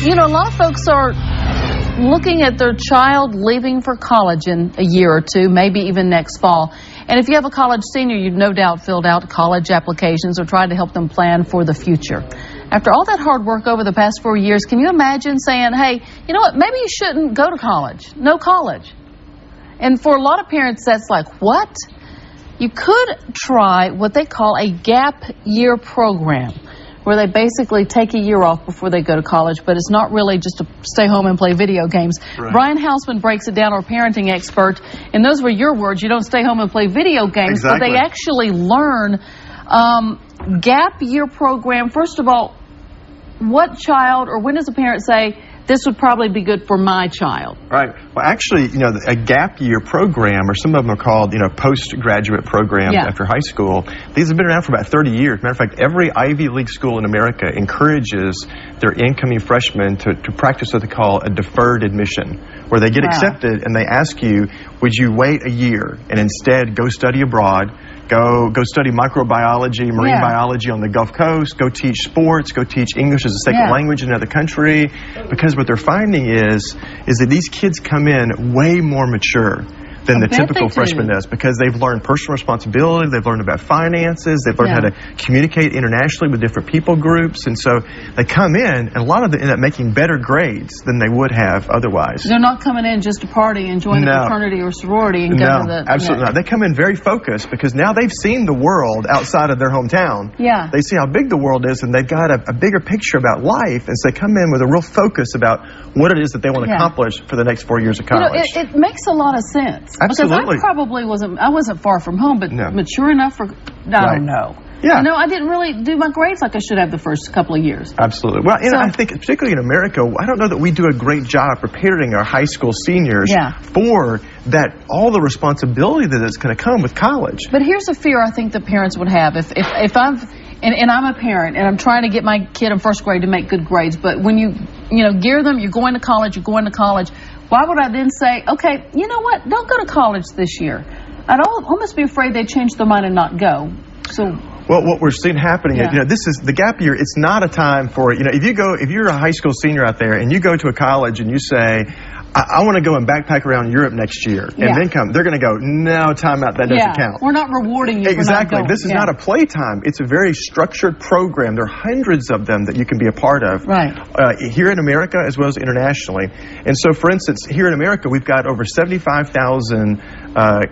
You know, a lot of folks are looking at their child leaving for college in a year or two, maybe even next fall. And if you have a college senior, you've no doubt filled out college applications or tried to help them plan for the future. After all that hard work over the past 4 years, can you imagine saying, hey, you know what, maybe you shouldn't go to college, no college? And for a lot of parents, that's like, what? You could try what they call a gap year program, where they basically take a year off before they go to college, but it's not really just to stay home and play video games. Right. Brian Housman breaks it down, our parenting expert, and those were your words. You don't stay home and play video games, exactly. But they actually learn. Gap year program, first of all, what child, or when does a parent say, this would probably be good for my child? Right. Well, actually, you know, a gap year program, or some of them are called, you know, postgraduate programs after high school. These have been around for about 30 years. Matter of fact, every Ivy League school in America encourages their incoming freshmen to practice what they call a deferred admission, where they get accepted and they ask you, would you wait a year and instead go study abroad? Go study microbiology, marine biology on the Gulf Coast, go teach sports, go teach English as a second language in another country. Because what they're finding is that these kids come in way more mature than the typical freshman does, because they've learned personal responsibility, they've learned about finances, they've learned how to communicate internationally with different people groups, and so they come in, and a lot of them end up making better grades than they would have otherwise. They're not coming in just to party and join the fraternity or sorority and go to the... Absolutely not. They come in very focused, because now they've seen the world outside of their hometown. Yeah. They see how big the world is, and they've got a bigger picture about life, and so they come in with a real focus about what it is that they want to accomplish for the next 4 years of college. You know, it makes a lot of sense. Absolutely. Because I probably wasn't far from home, but mature enough for, I don't know. Yeah. You know, I didn't really do my grades like I should have the first couple of years. Absolutely. Well, you know, I think particularly in America, I don't know that we do a great job preparing our high school seniors for that, all the responsibility that is going to come with college. But here's a fear I think the parents would have. If I'm, and I'm a parent, and I'm trying to get my kid in first grade to make good grades, but when you gear them, you're going to college, why would I then say, okay, you know what, don't go to college this year? I'd almost be afraid they'd change their mind and not go. So, well, what we're seeing happening is, this is the gap year. It's not a time for, if you're a high school senior out there and you go to a college and you say, I want to go and backpack around Europe next year, and then come. They're going to go, no, time out, that doesn't count. We're not rewarding you Exactly. for not going. This is not a playtime. It's a very structured program. There are hundreds of them that you can be a part of here in America as well as internationally. And so, for instance, here in America, we've got over 75,000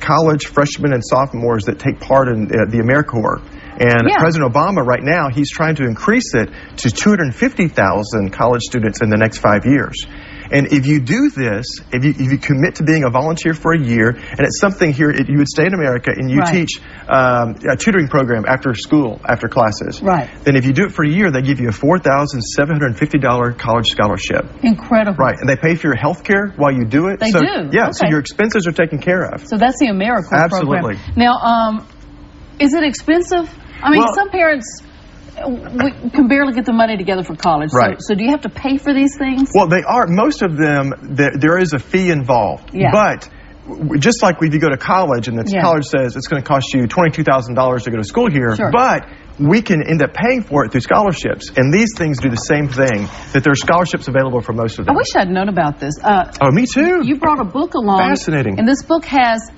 college freshmen and sophomores that take part in the AmeriCorps. And President Obama right now, he's trying to increase it to 250,000 college students in the next 5 years. And if you do this, if you commit to being a volunteer for a year, and it's something here, you would stay in America and you teach a tutoring program after school, after classes. Then if you do it for a year, they give you a $4,750 college scholarship. Incredible. Right, and they pay for your health care while you do it. They do? Yeah, so your expenses are taken care of. So that's the AmeriCorps program. Now, is it expensive? I mean, some parents... we can barely get the money together for college. So do you have to pay for these things? Well, they are. Most of them, there is a fee involved. But just like if you go to college and the college says it's going to cost you $22,000 to go to school here, but we can end up paying for it through scholarships. And these things do the same thing, that there are scholarships available for most of them. I wish I'd known about this. Oh, me too. You brought a book along. Fascinating. And this book has...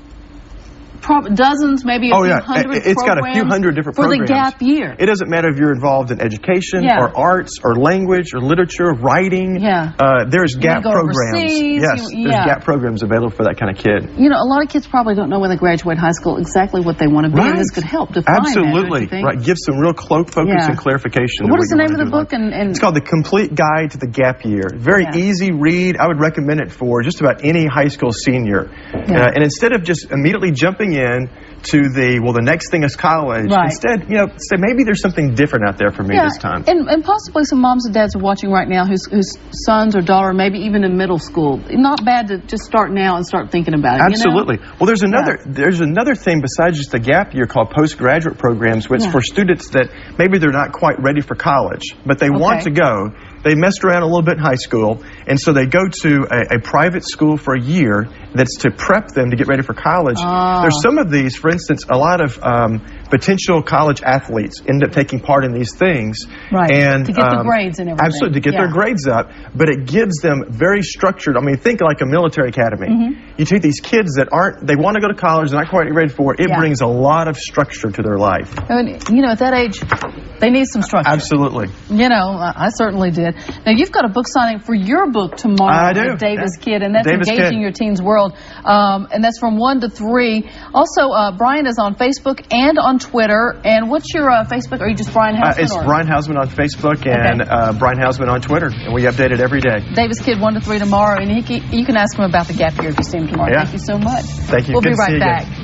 dozens, maybe a few hundred It's got a few hundred different programs. For the gap year. It doesn't matter if you're involved in education or arts or language or literature, writing. There's gap programs. Yes, there's gap programs available for that kind of kid. You know, a lot of kids probably don't know when they graduate high school exactly what they want to be, and this could help define Absolutely. that, don't you think? Give some real focus and clarification. What is the name of the book? And it's called The Complete Guide to the Gap Year. Very easy read. I would recommend it for just about any high school senior. And instead of just immediately jumping in to the next thing is college. Instead, say maybe there's something different out there for me this time. And possibly some moms and dads are watching right now whose sons or daughter, maybe even in middle school. Not bad to just start now and start thinking about it. Absolutely. Well, there's another thing besides just the gap year called postgraduate programs, which for students that maybe they're not quite ready for college, but they want to go. they messed around a little bit in high school, and so they go to a private school for a year that's to prep them to get ready for college. There's some of these, for instance, a lot of potential college athletes end up taking part in these things. Right, and to get the grades and everything. Absolutely, to get their grades up, but it gives them very structured, I mean, think like a military academy. You take these kids that they want to go to college, they're not quite ready for it, it brings a lot of structure to their life. And, you know, at that age, they need some structure. Absolutely. You know, I certainly did. Now, you've got a book signing for your book tomorrow. I do. Davis Kid, and that's Davis Engaging Kid. Your Teen's World. And that's from 1 to 3. Also, Brian is on Facebook and on Twitter. And what's your Facebook? Or are you just Brian Housman? It's Brian Housman on Facebook and Brian Housman on Twitter. And we update it every day. Davis Kid 1 to 3 tomorrow. And you can ask him about the gap year if you see him tomorrow. Thank you so much. Thank you. We'll Good be to see right you back. again.